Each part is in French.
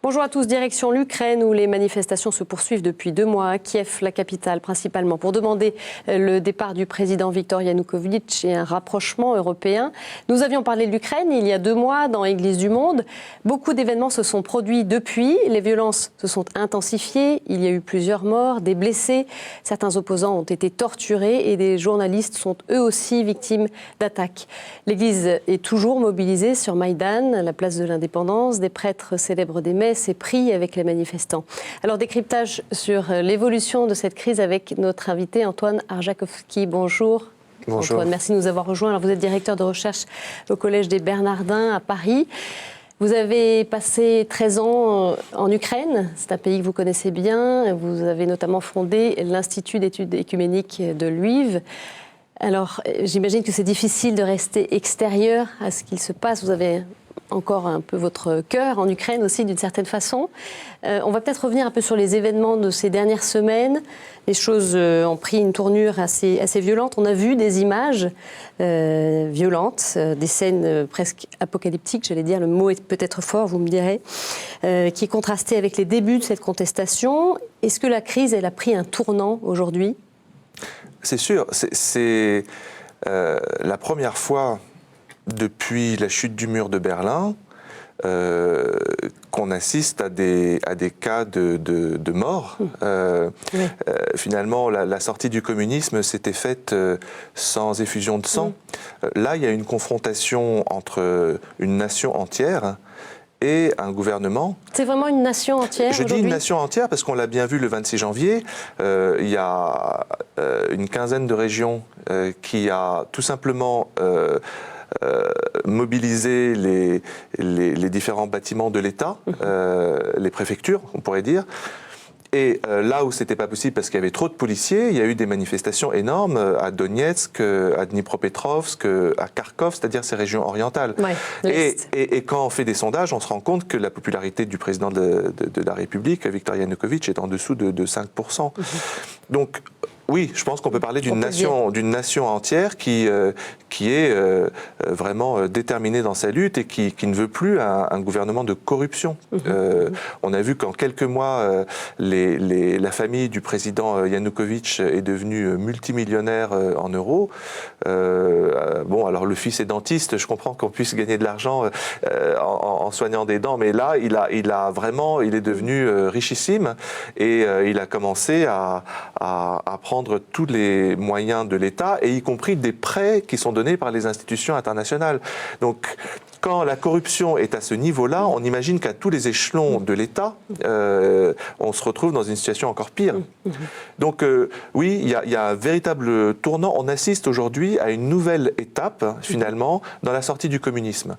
Bonjour à tous, direction l'Ukraine où les manifestations se poursuivent depuis 2 mois à Kiev, la capitale principalement, pour demander le départ du président Viktor Yanukovych et un rapprochement européen. Nous avions parlé de l'Ukraine il y a 2 mois dans Église du Monde. Beaucoup d'événements se sont produits depuis, les violences se sont intensifiées, il y a eu plusieurs morts, des blessés, certains opposants ont été torturés et des journalistes sont eux aussi victimes d'attaques. L'Église est toujours mobilisée sur Maïdan, la place de l'Indépendance, des prêtres célèbrent des messes et prient avec les manifestants. Alors, décryptage sur l'évolution de cette crise avec notre invité Antoine Arjakovski. Bonjour. Bonjour. Antoine, merci de nous avoir rejoints. Alors, vous êtes directeur de recherche au Collège des Bernardins à Paris. Vous avez passé 13 ans en Ukraine, c'est un pays que vous connaissez bien. Vous avez notamment fondé l'Institut d'études écuméniques de Lviv. Alors, j'imagine que c'est difficile de rester extérieur à ce qu'il se passe. Vous avez encore un peu votre cœur en Ukraine aussi, d'une certaine façon. On va peut-être revenir un peu sur les événements de ces dernières semaines. Les choses ont pris une tournure assez violente. On a vu des images violentes, des scènes presque apocalyptiques, j'allais dire, le mot est peut-être fort, vous me direz, qui est contrasté avec les débuts de cette contestation. Est-ce que la crise, elle a pris un tournant aujourd'hui ? C'est sûr, c'est la première fois depuis la chute du mur de Berlin qu'on assiste à des cas de mort. Oui. Finalement, la sortie du communisme s'était faite sans effusion de sang. Là, il y a une confrontation entre une nation entière et un gouvernement. C'est vraiment une nation entière aujourd'hui ? Je dis une nation entière parce qu'on l'a bien vu le 26 janvier. Il y a une quinzaine de régions qui a tout simplement mobiliser les différents bâtiments de l'État, les préfectures, on pourrait dire. Et là où c'était pas possible parce qu'il y avait trop de policiers, il y a eu des manifestations énormes à Donetsk, à Dnipropetrovsk, à Kharkov, c'est-à-dire ces régions orientales. Ouais, et quand on fait des sondages, on se rend compte que la popularité du président de la République, Viktor Yanukovych, est en dessous de 5%. Donc, oui, je pense qu'on peut parler d'une nation entière qui est vraiment déterminée dans sa lutte et qui ne veut plus un gouvernement de corruption. On a vu qu'en quelques mois, la famille du président Yanukovych est devenue multimillionnaire en euros. Bon, alors le fils est dentiste, je comprends qu'on puisse gagner de l'argent en soignant des dents, mais là, il est devenu richissime et il a commencé à prendre tous les moyens de l'État, et y compris des prêts qui sont donnés par les institutions internationales. Donc, quand la corruption est à ce niveau-là, on imagine qu'à tous les échelons de l'État, on se retrouve dans une situation encore pire. Donc oui, il y a un véritable tournant. On assiste aujourd'hui à une nouvelle étape, finalement, dans la sortie du communisme.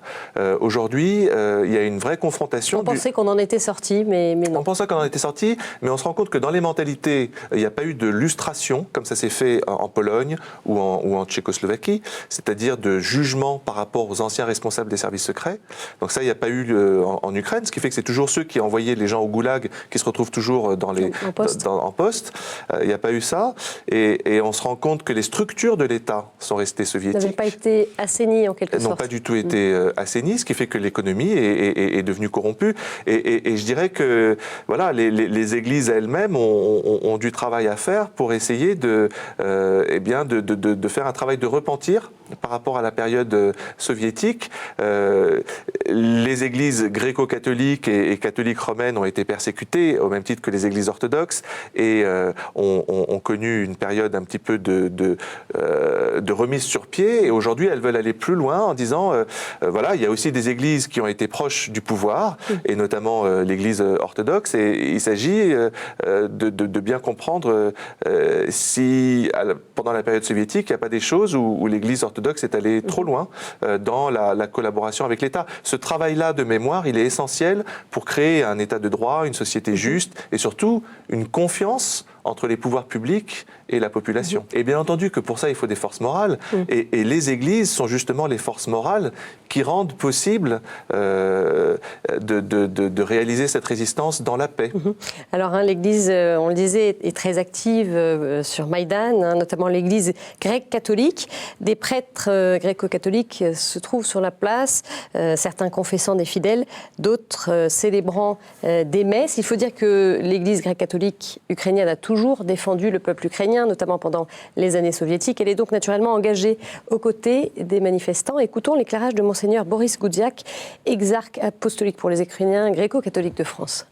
Aujourd'hui, il y a une vraie confrontation. On pensait qu'on en était sorti, mais non. On pensait qu'on en était sorti, mais on se rend compte que dans les mentalités, il n'y a pas eu de lustration, comme ça s'est fait en Pologne ou en Tchécoslovaquie, c'est-à-dire de jugement par rapport aux anciens responsables des services secrets. Donc ça, il n'y a pas eu en Ukraine, ce qui fait que c'est toujours ceux qui envoyaient les gens au goulag qui se retrouvent toujours en poste. Il n'y a pas eu ça. Et on se rend compte que les structures de l'État sont restées soviétiques. N'avaient pas été assainies en quelque sorte. N'ont pas du tout été assainies, ce qui fait que l'économie est devenue corrompue. Et je dirais que voilà, les églises elles-mêmes ont du travail à faire pour essayer de faire un travail de repentir par rapport à la période soviétique. Les églises gréco-catholiques et catholiques romaines ont été persécutées au même titre que les églises orthodoxes et ont connu une période un petit peu de remise sur pied. Et aujourd'hui, elles veulent aller plus loin en disant voilà, il y a aussi des églises qui ont été proches du pouvoir, et notamment l'église orthodoxe. Et il s'agit de bien comprendre si, pendant la période soviétique, il n'y a pas des choses où l'église orthodoxe est allée trop loin dans la collaboration avec l'État. Ce travail-là de mémoire, il est essentiel pour créer un État de droit, une société juste et surtout une confiance entre les pouvoirs publics et la population. Et bien entendu que pour ça, il faut des forces morales. Et les églises sont justement les forces morales qui rendent possible de réaliser cette résistance dans la paix. Alors, l'Église, on le disait, est très active sur Maïdan, notamment l'Église grecque catholique. Des prêtres gréco-catholiques se trouvent sur la place, certains confessant des fidèles, d'autres célébrant des messes. Il faut dire que l'Église grecque catholique ukrainienne a toujours défendu le peuple ukrainien, notamment pendant les années soviétiques. Elle est donc naturellement engagée aux côtés des manifestants. Écoutons l'éclairage de Monseigneur Boris Goudiak, exarque apostolique pour les Ukrainiens gréco-catholiques de France.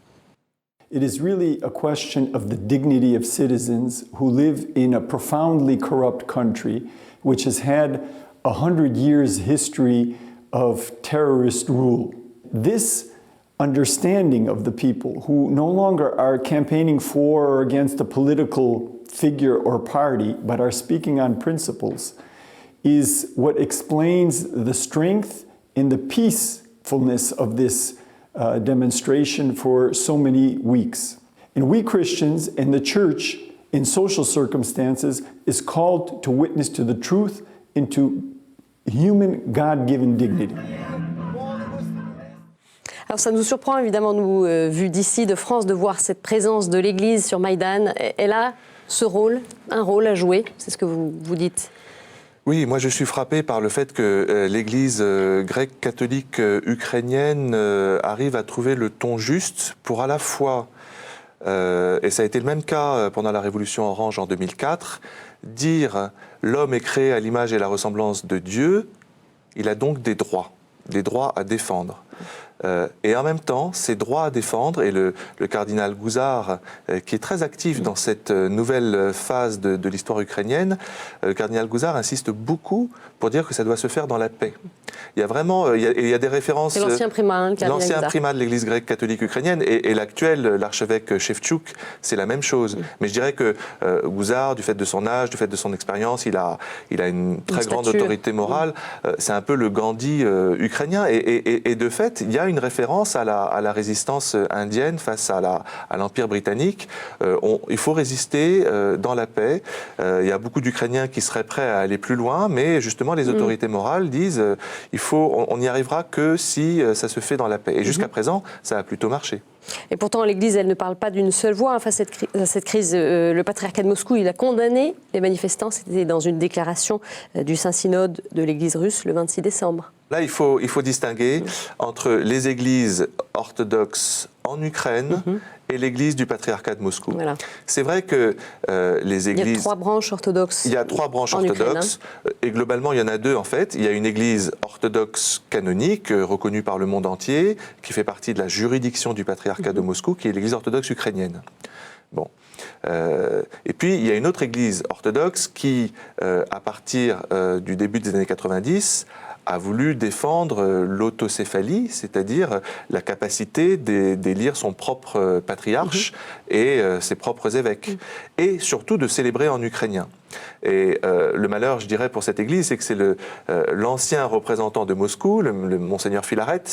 It is really a question of the dignity of citizens who live in a profoundly corrupt country, which has had 100 years history of terrorist rule. This understanding of the people who no longer are campaigning for or against a political figure or party, but are speaking on principles, is what explains the strength and the peacefulness of this demonstration for so many weeks. And we Christians and the Church, in social circumstances, is called to witness to the truth and to human, God-given dignity. Alors ça nous surprend évidemment, nous, vu d'ici, de France, de voir cette présence de l'Église sur Maïdan. Elle a ce rôle, un rôle à jouer, c'est ce que vous dites. Oui, moi je suis frappé par le fait que l'Église grecque catholique ukrainienne arrive à trouver le ton juste pour à la fois, et ça a été le même cas pendant la Révolution orange en 2004, dire l'homme est créé à l'image et la ressemblance de Dieu, il a donc des droits à défendre. Et en même temps, ces droits à défendre, et le cardinal Gouzar, qui est très actif dans cette nouvelle phase de l'histoire ukrainienne, le cardinal Gouzar insiste beaucoup pour dire que ça doit se faire dans la paix. Il y a vraiment, il y a des références. C'est l'ancien primat, le cardinal L'ancien Gouzar. primat de l'Église grecque catholique ukrainienne, et l'actuel, l'archevêque Shevchuk, c'est la même chose. Mais je dirais que Gouzar, du fait de son âge, du fait de son expérience, il a une très grande autorité morale. C'est un peu le Gandhi ukrainien, et de fait, il y a une référence à la résistance indienne face à l'Empire britannique. Il faut résister dans la paix. Il y a beaucoup d'Ukrainiens qui seraient prêts à aller plus loin, mais justement les autorités morales disent on n'y arrivera que si ça se fait dans la paix. Et jusqu'à présent, ça a plutôt marché. Et pourtant, l'Église, elle ne parle pas d'une seule voix. Face à cette crise, le patriarcat de Moscou, il a condamné les manifestants. C'était dans une déclaration du Saint-Synode de l'Église russe le 26 décembre. Là, il faut distinguer entre les églises orthodoxes en Ukraine et l'église du patriarcat de Moscou. Voilà. C'est vrai que les églises... Il y a 3 branches orthodoxes. Il y a 3 branches orthodoxes, et globalement, il y en a 2 en fait. Il y a une église orthodoxe canonique, reconnue par le monde entier, qui fait partie de la juridiction du patriarcat de Moscou, qui est l'église orthodoxe ukrainienne. Bon. Et puis, il y a une autre église orthodoxe qui, à partir du début des années 90, a voulu défendre l'autocéphalie, c'est-à-dire la capacité d'élire son propre patriarche et ses propres évêques, et surtout de célébrer en ukrainien. Et le malheur, je dirais, pour cette église, c'est que c'est l'ancien représentant de Moscou, le monseigneur Filaret,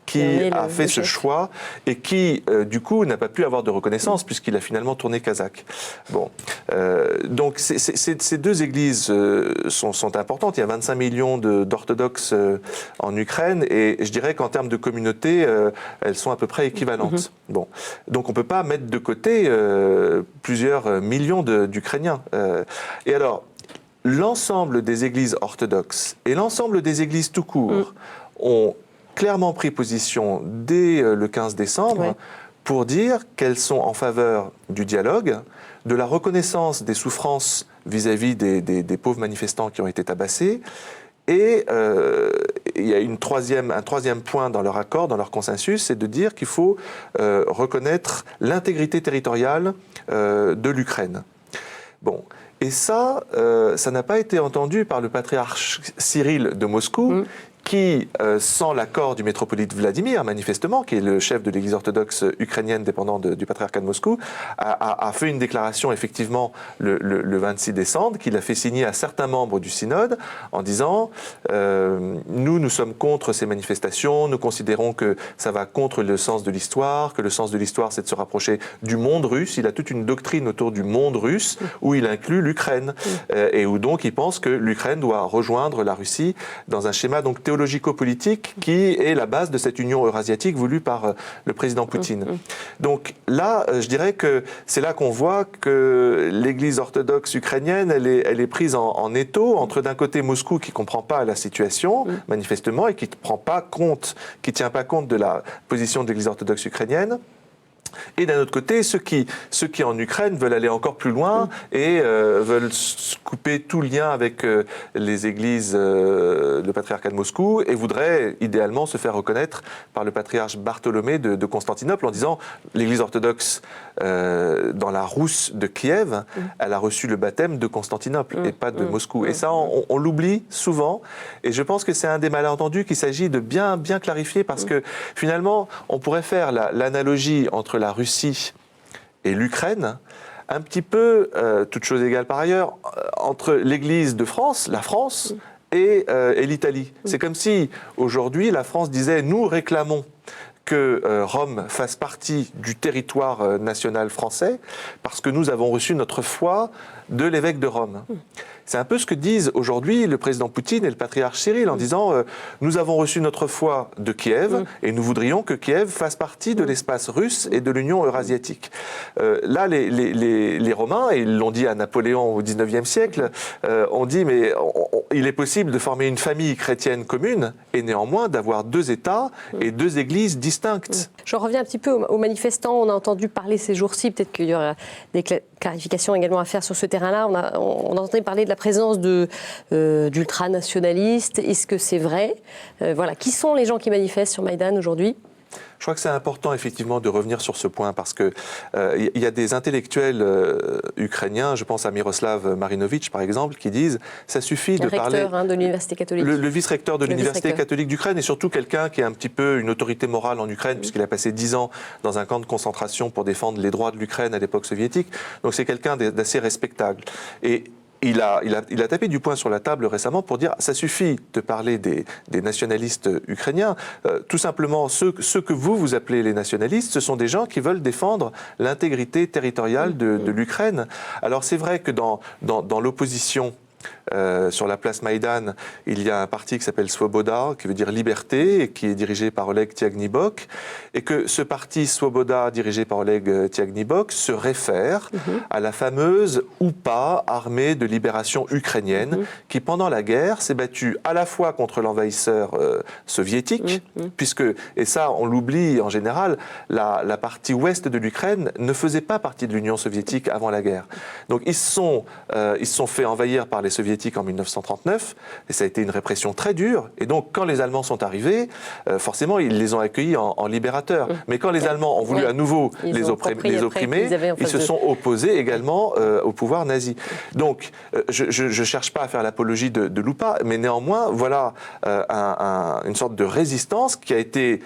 qui a fait ce choix et qui, du coup, n'a pas pu avoir de reconnaissance puisqu'il a finalement tourné kazakh. Bon, donc ces 2 églises sont importantes. Il y a 25 millions d'orthodoxes en Ukraine, et je dirais qu'en termes de communauté, elles sont à peu près équivalentes. Bon, donc on ne peut pas mettre de côté plusieurs millions d'Ukrainiens. Et alors, l'ensemble des églises orthodoxes et l'ensemble des églises tout court ont clairement pris position dès le 15 décembre pour dire qu'elles sont en faveur du dialogue, de la reconnaissance des souffrances vis-à-vis des pauvres manifestants qui ont été tabassés. Et il y a un troisième point dans leur accord, dans leur consensus, c'est de dire qu'il faut reconnaître l'intégrité territoriale de l'Ukraine. Bon. Et ça n'a pas été entendu par le patriarche Cyril de Moscou, qui, sans l'accord du métropolite Vladimir, manifestement, qui est le chef de l'église orthodoxe ukrainienne dépendant du patriarcat de Moscou, a fait une déclaration effectivement le 26 décembre qu'il a fait signer à certains membres du synode en disant nous sommes contre ces manifestations, nous considérons que ça va contre le sens de l'histoire, que le sens de l'histoire c'est de se rapprocher du monde russe. Il a toute une doctrine autour du monde russe où il inclut l'Ukraine et où donc il pense que l'Ukraine doit rejoindre la Russie dans un schéma donc théologico-politique qui est la base de cette union eurasiatique voulue par le président Poutine. Donc là, je dirais que c'est là qu'on voit que l'Église orthodoxe ukrainienne, elle est prise en étau entre d'un côté Moscou qui ne comprend pas la situation, manifestement, et qui ne tient pas compte de la position de l'Église orthodoxe ukrainienne. Et d'un autre côté, ceux qui en Ukraine veulent aller encore plus loin et veulent couper tout lien avec les églises, le patriarcat de Moscou, et voudraient idéalement se faire reconnaître par le patriarche Bartholomé de Constantinople en disant l'église orthodoxe dans la Rousse de Kiev, elle a reçu le baptême de Constantinople et pas de Moscou. Et ça, on l'oublie souvent. Et je pense que c'est un des malentendus qu'il s'agit de bien clarifier parce que finalement, on pourrait faire l'analogie entre la Russie et l'Ukraine, un petit peu, toute chose égale par ailleurs, entre l'Église de France, la France, et l'Italie. C'est comme si, aujourd'hui, la France disait « nous réclamons » que Rome fasse partie du territoire national français parce que nous avons reçu notre foi de l'évêque de Rome. C'est un peu ce que disent aujourd'hui le président Poutine et le patriarche Cyril en disant nous avons reçu notre foi de Kiev et nous voudrions que Kiev fasse partie de l'espace russe et de l'Union eurasiatique. Là, les Romains, et ils l'ont dit à Napoléon au XIXe siècle, ont dit mais il est possible de former une famille chrétienne commune et néanmoins d'avoir deux États et deux églises distinctes. Je reviens un petit peu aux manifestants. On a entendu parler ces jours-ci, peut-être qu'il y aura des clarifications également à faire sur ce terrain-là. On a entendu parler de la présence d'ultranationalistes. Est-ce que c'est vrai? Voilà. Qui sont les gens qui manifestent sur Maïdan aujourd'hui? Je crois que c'est important effectivement de revenir sur ce point parce que il y a des intellectuels ukrainiens, je pense à Miroslav Marinovitch par exemple, qui disent ça suffit de parler. Le recteur de l'université catholique. Le vice-recteur de l'université catholique d'Ukraine et surtout quelqu'un qui est un petit peu une autorité morale en Ukraine puisqu'il a passé 10 ans dans un camp de concentration pour défendre les droits de l'Ukraine à l'époque soviétique. Donc c'est quelqu'un d'assez respectable. Et il a tapé du poing sur la table récemment pour dire ça suffit de parler des nationalistes ukrainiens. Tout simplement, ceux que vous appelez les nationalistes, ce sont des gens qui veulent défendre l'intégrité territoriale de l'Ukraine. Alors c'est vrai que dans l'opposition, sur la place Maïdan, il y a un parti qui s'appelle Svoboda, qui veut dire liberté, et qui est dirigé par Oleg Tiagnibok, et que ce parti Svoboda, dirigé par Oleg Tiagnibok, se réfère à la fameuse UPA, armée de libération ukrainienne, qui pendant la guerre s'est battue à la fois contre l'envahisseur soviétique, puisque, et ça on l'oublie en général, la partie ouest de l'Ukraine ne faisait pas partie de l'Union soviétique avant la guerre. Donc ils se sont fait envahir par les soviétiques en 1939, et ça a été une répression très dure. Et donc, quand les Allemands sont arrivés, forcément, ils les ont accueillis en libérateurs. Mais quand les Allemands ont voulu à nouveau les opprimer, ils se sont opposés également au pouvoir nazi. Donc, je ne cherche pas à faire l'apologie de l'UPA, mais néanmoins, voilà une sorte de résistance qui a été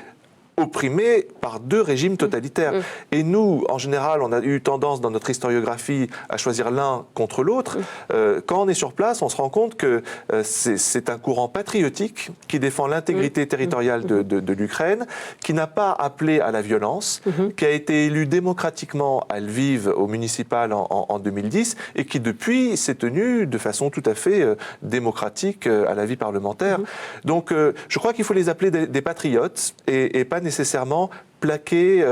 opprimés par deux régimes totalitaires. Et nous, en général, on a eu tendance dans notre historiographie à choisir l'un contre l'autre. Quand on est sur place, on se rend compte que c'est un courant patriotique qui défend l'intégrité territoriale de l'Ukraine, qui n'a pas appelé à la violence, qui a été élu démocratiquement à Lviv au municipal en 2010 et qui depuis s'est tenu de façon tout à fait démocratique à la vie parlementaire. Donc je crois qu'il faut les appeler des patriotes et pas nécessairement plaquer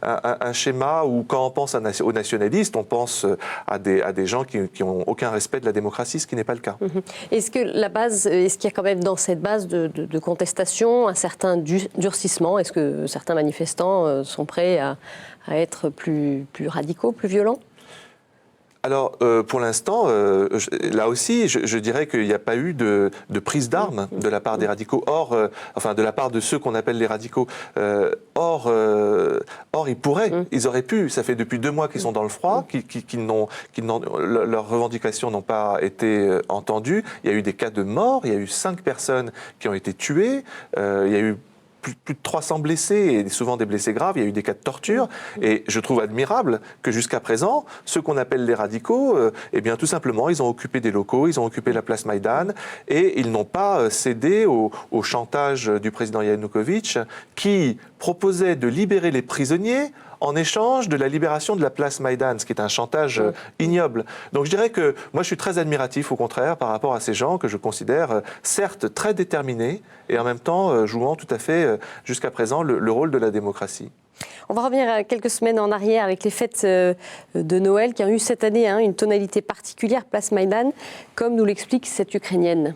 un schéma où quand on pense aux nationalistes, on pense à des gens qui n'ont aucun respect de la démocratie, ce qui n'est pas le cas. Est-ce qu'il y a quand même dans cette base de contestation un certain durcissement? Est-ce que certains manifestants sont prêts à être plus radicaux, plus violents? Alors, pour l'instant, là aussi, je dirais qu'il n'y a pas eu de prise d'armes de la part des radicaux. Or, enfin, de la part de ceux qu'on appelle les radicaux. Or, ils pourraient, ils auraient pu. Ça fait depuis 2 mois qu'ils sont dans le froid, leurs revendications n'ont pas été entendues. Il y a eu des cas de mort, il y a eu 5 personnes qui ont été tuées, il y a eu plus de 300 blessés, et souvent des blessés graves, il y a eu des cas de torture, et je trouve admirable que jusqu'à présent, ceux qu'on appelle les radicaux, eh bien tout simplement, ils ont occupé des locaux, ils ont occupé la place Maïdan, et ils n'ont pas cédé au chantage du président Yanukovych, qui proposait de libérer les prisonniers en échange de la libération de la place Maïdan, ce qui est un chantage ignoble. Donc je dirais que moi je suis très admiratif au contraire par rapport à ces gens que je considère certes très déterminés et en même temps jouant tout à fait jusqu'à présent le rôle de la démocratie. On va revenir à quelques semaines en arrière avec les fêtes de Noël qui ont eu cette année une tonalité particulière, place Maïdan, comme nous l'explique cette Ukrainienne.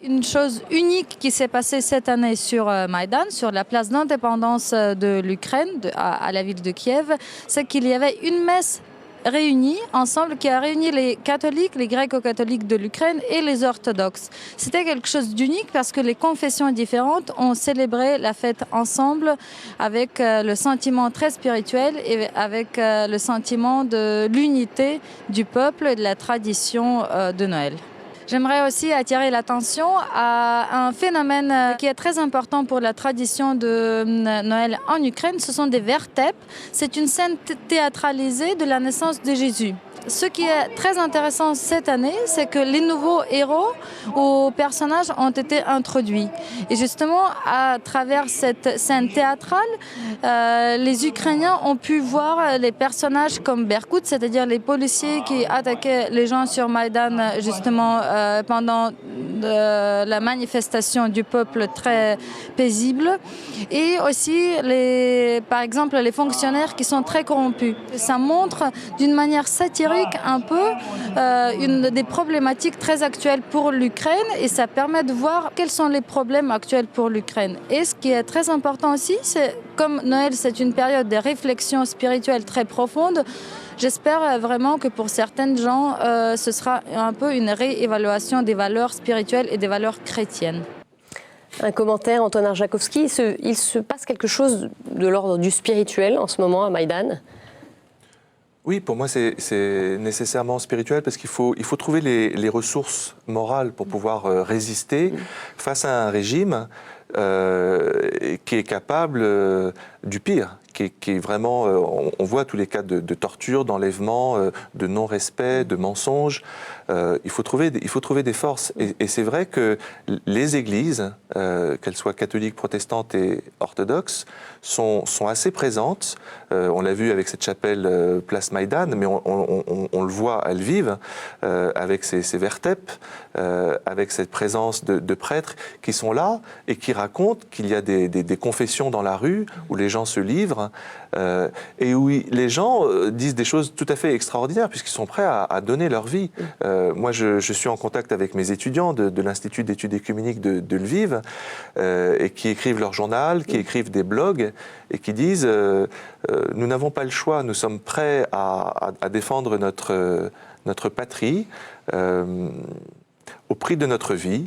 Une chose unique qui s'est passée cette année sur Maïdan, sur la place d'indépendance de l'Ukraine, à la ville de Kiev, c'est qu'il y avait une messe réunis ensemble, qui a réuni les catholiques, les gréco-catholiques de l'Ukraine et les orthodoxes. C'était quelque chose d'unique parce que les confessions différentes ont célébré la fête ensemble avec le sentiment très spirituel et avec le sentiment de l'unité du peuple et de la tradition de Noël. J'aimerais aussi attirer l'attention à un phénomène qui est très important pour la tradition de Noël en Ukraine. Ce sont des vertèpes. C'est une scène théâtralisée de la naissance de Jésus. Ce qui est très intéressant cette année, c'est que les nouveaux héros ou personnages ont été introduits. Et justement, à travers cette scène théâtrale, les Ukrainiens ont pu voir les personnages comme Berkut, c'est-à-dire les policiers qui attaquaient les gens sur Maïdan justement pendant la manifestation du peuple très paisible, et aussi par exemple les fonctionnaires qui sont très corrompus. Ça montre d'une manière satirique un peu une des problématiques très actuelles pour l'Ukraine, et ça permet de voir quels sont les problèmes actuels pour l'Ukraine. Et ce qui est très important aussi, c'est comme Noël, c'est une période de réflexion spirituelle très profonde. J'espère vraiment que pour certains gens, ce sera un peu une réévaluation des valeurs spirituelles et des valeurs chrétiennes. Un commentaire, Antoine Arjakovski, il se passe quelque chose de l'ordre du spirituel en ce moment à Maïdan? Oui, pour moi, c'est nécessairement spirituel parce qu'il faut trouver les ressources morales pour pouvoir résister face à un régime qui est capable du pire, qui est vraiment... on voit tous les cas de torture, d'enlèvement, de non-respect, de mensonges. Il faut trouver des forces. Et c'est vrai que les églises, qu'elles soient catholiques, protestantes et orthodoxes, sont assez présentes. On l'a vu avec cette chapelle place Maïdan, mais on le voit à Lviv, avec ces vertèpes, avec cette présence de prêtres qui sont là et qui racontent qu'il y a des confessions dans la rue où les gens se livrent et où les gens disent des choses tout à fait extraordinaires puisqu'ils sont prêts à donner leur vie. Moi, je suis en contact avec mes étudiants de l'Institut d'études écuméniques de Lviv et qui écrivent leur journal, qui écrivent des blogs et qui disent nous n'avons pas le choix, nous sommes prêts à défendre notre patrie au prix de notre vie.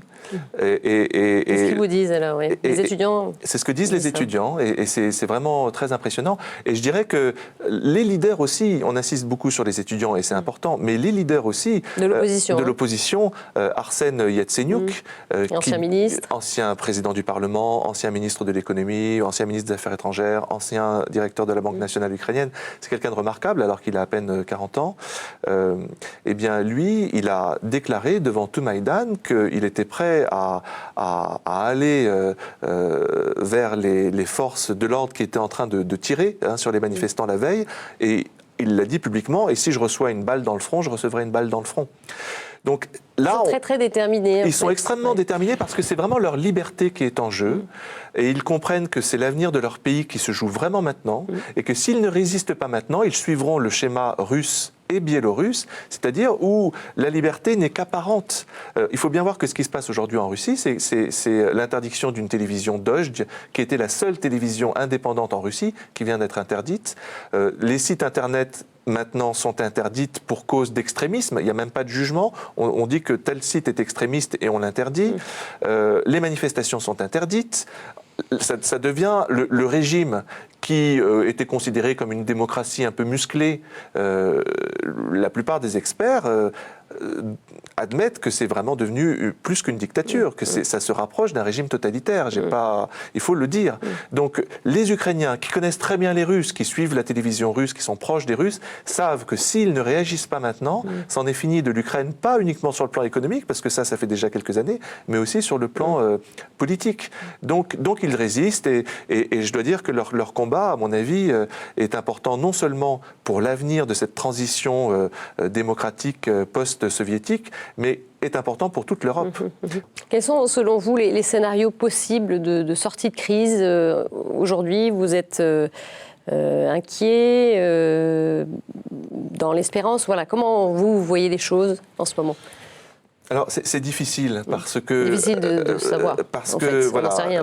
Qu'est-ce qu'ils vous disent alors, oui. Les étudiants? C'est ce que disent les étudiants et c'est vraiment très impressionnant. Et je dirais que les leaders aussi, on insiste beaucoup sur les étudiants et c'est important, mais les leaders aussi de l'opposition, Arsène Yatsenyuk, ancien ministre, ancien président du Parlement, ancien ministre de l'économie, ancien ministre des Affaires étrangères, ancien directeur de la Banque nationale ukrainienne, c'est quelqu'un de remarquable alors qu'il a à peine 40 ans. Eh bien lui, il a déclaré devant tout Maïdan qu'il était prêt à aller vers les forces de l'ordre qui étaient en train de tirer sur les manifestants la veille. Et il l'a dit publiquement, et si je reçois une balle dans le front, je recevrai une balle dans le front. Donc là, ils sont très déterminés. Ils sont extrêmement déterminés parce que c'est vraiment leur liberté qui est en jeu. Et ils comprennent que c'est l'avenir de leur pays qui se joue vraiment maintenant. Et que s'ils ne résistent pas maintenant, ils suivront le schéma russe et biélorusse, c'est-à-dire où la liberté n'est qu'apparente. Il faut bien voir que ce qui se passe aujourd'hui en Russie, c'est l'interdiction d'une télévision Dozhd, qui était la seule télévision indépendante en Russie, qui vient d'être interdite. Les sites internet maintenant sont interdites pour cause d'extrémisme. Il n'y a même pas de jugement. On dit que tel site est extrémiste et on l'interdit. Les manifestations sont interdites. Ça devient le régime qui était considéré comme une démocratie un peu musclée. La plupart des experts admettent que c'est vraiment devenu plus qu'une dictature, que ça se rapproche d'un régime totalitaire. Il faut le dire. Donc les Ukrainiens qui connaissent très bien les Russes, qui suivent la télévision russe, qui sont proches des Russes, savent que s'ils ne réagissent pas maintenant, c'en est fini de l'Ukraine, pas uniquement sur le plan économique, parce que ça fait déjà quelques années, mais aussi sur le plan politique. Donc ils résistent et je dois dire que leur combat, à mon avis, est important non seulement pour l'avenir de cette transition démocratique post-soviétique, mais est important pour toute l'Europe. Quels sont, selon vous, les scénarios possibles de sortie de crise aujourd'hui? Vous êtes inquiet, dans l'espérance. Voilà. Comment vous voyez les choses en ce moment? Alors c'est difficile parce que difficile de savoir. Parce en que fait, voilà, on n'en sait rien.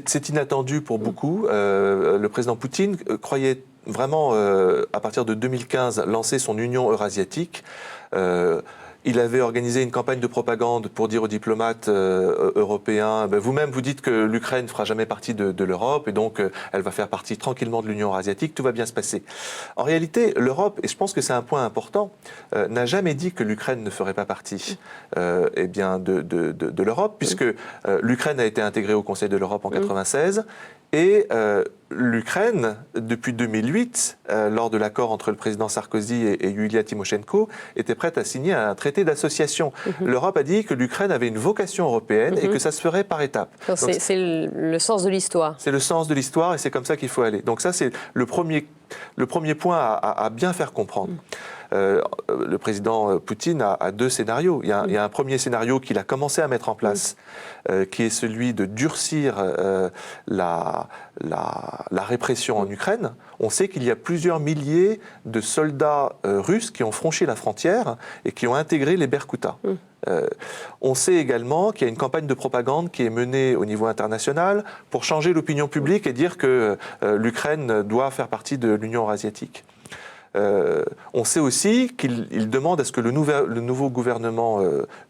C'est inattendu pour beaucoup. Le président Poutine croyait vraiment, à partir de 2015, lancer son Union eurasiatique. Il avait organisé une campagne de propagande pour dire aux diplomates européens, vous-même vous dites que l'Ukraine ne fera jamais partie de l'Europe et donc elle va faire partie tranquillement de l'Union eurasiatique, tout va bien se passer. En réalité, l'Europe, et je pense que c'est un point important, n'a jamais dit que l'Ukraine ne ferait pas partie de l'Europe, puisque l'Ukraine a été intégrée au Conseil de l'Europe en 1996. Et l'Ukraine, depuis 2008, lors de l'accord entre le président Sarkozy et Yulia Tymoshenko, était prête à signer un traité d'association. L'Europe a dit que l'Ukraine avait une vocation européenne et que ça se ferait par étapes. C'est le sens de l'histoire. C'est le sens de l'histoire et c'est comme ça qu'il faut aller. Donc ça, c'est le premier point à bien faire comprendre. Le président Poutine a deux scénarios. Il y a un premier scénario qu'il a commencé à mettre en place, qui est celui de durcir la répression en Ukraine. On sait qu'il y a plusieurs milliers de soldats russes qui ont franchi la frontière et qui ont intégré les Berkoutas. On sait également qu'il y a une campagne de propagande qui est menée au niveau international pour changer l'opinion publique et dire que l'Ukraine doit faire partie de l'Union eurasiatique. On sait aussi qu'il demande à ce que le nouveau gouvernement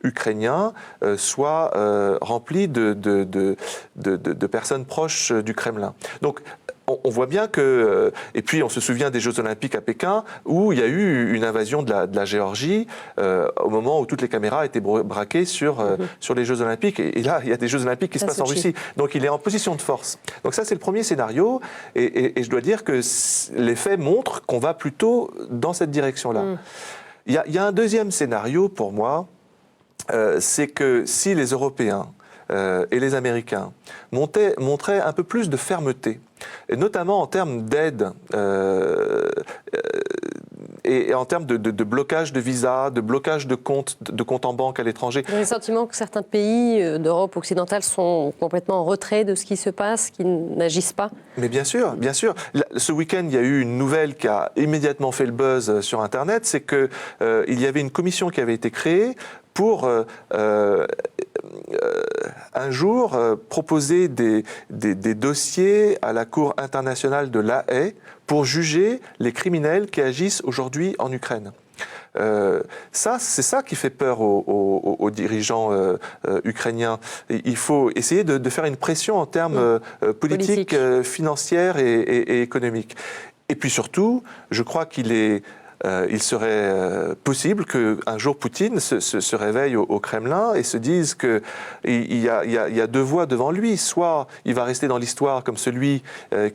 ukrainien soit rempli de personnes proches du Kremlin. Donc, on voit bien que... et puis, on se souvient des Jeux Olympiques à Pékin, où il y a eu une invasion de la Géorgie au moment où toutes les caméras étaient braquées sur les Jeux Olympiques. Et là, il y a des Jeux Olympiques qui se passent en Russie. Donc, il est en position de force. Donc ça, c'est le premier scénario. Et je dois dire que les faits montrent qu'on va plutôt dans cette direction-là. Il y a un deuxième scénario, pour moi, c'est que si les Européens et les Américains montraient un peu plus de fermeté, et notamment en termes d'aide et en termes de blocage de visas, de blocage de comptes en banque à l'étranger. Vous avez le sentiment que certains pays d'Europe occidentale sont complètement en retrait de ce qui se passe, qui n'agissent pas? Mais bien sûr, bien sûr. Ce week-end, il y a eu une nouvelle qui a immédiatement fait le buzz sur Internet, c'est qu'il y avait une commission qui avait été créée pour un jour proposer des dossiers à la Cour internationale de La Haye pour juger les criminels qui agissent aujourd'hui en Ukraine. C'est ça qui fait peur aux dirigeants ukrainiens. Il faut essayer de faire une pression en termes politiques, financières et économiques. Et puis surtout, je crois il serait possible qu'un jour Poutine se réveille au Kremlin et se dise qu'il y a deux voies devant lui. Soit il va rester dans l'histoire comme celui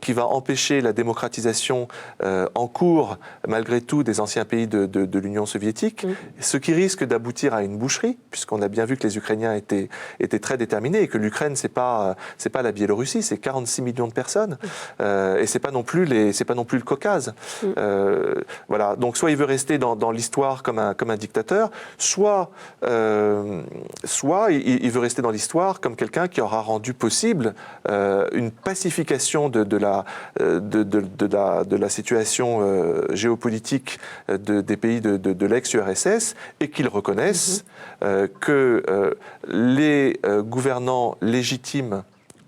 qui va empêcher la démocratisation en cours, malgré tout, des anciens pays de l'Union soviétique, ce qui risque d'aboutir à une boucherie, puisqu'on a bien vu que les Ukrainiens étaient très déterminés et que l'Ukraine, c'est pas la Biélorussie, c'est 46 millions de personnes et c'est pas non plus le Caucase. Voilà. Donc Donc soit il veut rester dans l'histoire comme un dictateur, soit il veut rester dans l'histoire comme quelqu'un qui aura rendu possible une pacification de la situation géopolitique des pays de l'ex-URSS et qu'ils reconnaissent que les gouvernants légitimes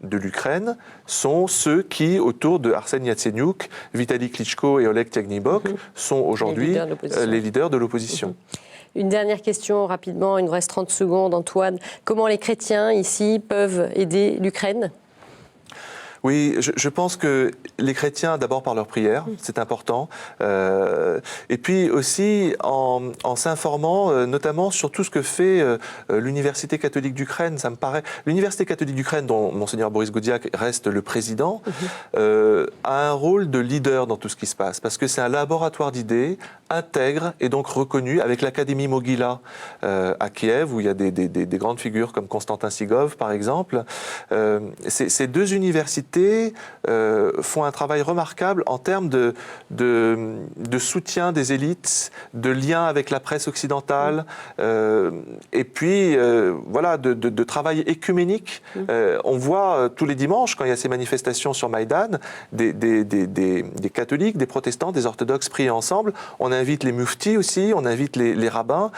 de l'Ukraine sont ceux qui, autour de Arsène Yatsenyuk, Vitaly Klitschko et Oleg Tiagnibok, sont aujourd'hui les leaders de l'opposition. Une dernière question rapidement, il nous reste 30 secondes, Antoine. Comment les chrétiens ici peuvent aider l'Ukraine ? Oui, je pense que les chrétiens, d'abord par leur prière, c'est important, et puis aussi en s'informant notamment sur tout ce que fait l'Université catholique d'Ukraine. Ça me paraît, l'Université catholique d'Ukraine, dont Monseigneur Boris Gaudiak reste le président, a un rôle de leader dans tout ce qui se passe, parce que c'est un laboratoire d'idées intègre et donc reconnu avec l'Académie Mogila à Kiev, où il y a des grandes figures comme Konstantin Sigov, par exemple. Ces deux universités font un travail remarquable en termes de soutien des élites, de lien avec la presse occidentale, et puis voilà, de travail écuménique. On voit tous les dimanches, quand il y a ces manifestations sur Maïdan, des catholiques, des protestants, des orthodoxes prier ensemble. On invite les muftis aussi, on invite les rabbins.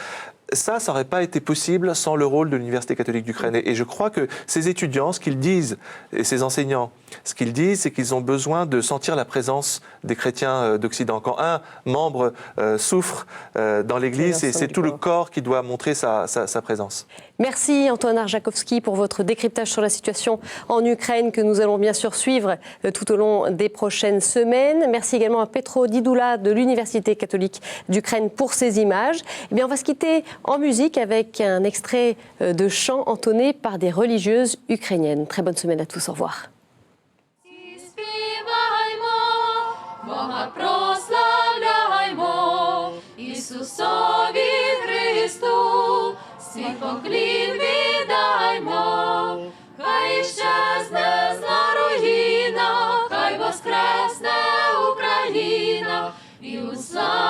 Ça n'aurait pas été possible sans le rôle de l'Université catholique d'Ukraine. Et je crois que ces étudiants, ce qu'ils disent, et ces enseignants, ce qu'ils disent, c'est qu'ils ont besoin de sentir la présence des chrétiens d'Occident. Quand un membre souffre dans l'Église, c'est tout le corps qui doit montrer sa présence. Merci Antoine Arjakovski pour votre décryptage sur la situation en Ukraine que nous allons bien sûr suivre tout au long des prochaines semaines. Merci également à Petro Didoula de l'Université catholique d'Ukraine pour ces images. Eh bien, on va se quitter en musique avec un extrait de chant entonné par des religieuses ukrainiennes. Très bonne semaine à tous, au revoir. Свій поклін віддаймо, хай щезне зла руїна, хай воскресне Україна і уса